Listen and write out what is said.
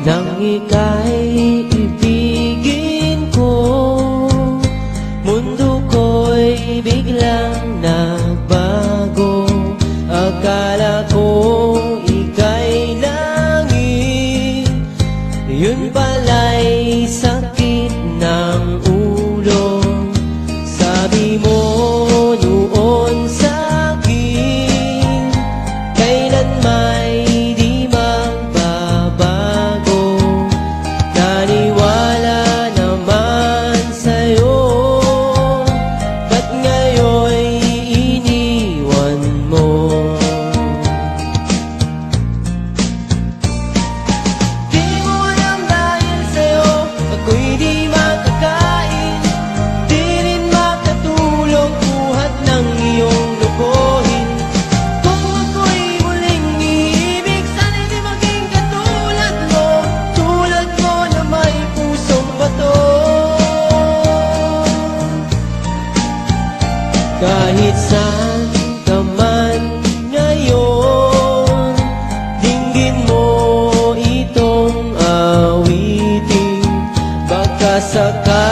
Nang ika'y ibigin ko, mundo ko'y biglang nagbago. Akala ko ika'y langit, yun pala'y sakit ng ulo. Sabi mo noon sa'kin, kailan may di magbabago. Naniwala naman sa'yo, ba't ngayon'y iniwan mo? Di mo alam dahil sa'yo ako'y di makakain, di rin makatulong buhat ng iyong lokohin. Kung ako'y muling iibig, sana'y di maging katulad mo, tulad mo na may pusong bato. Kahit saan ka man ngayon, dinggin mo itong awitin. Baka sakali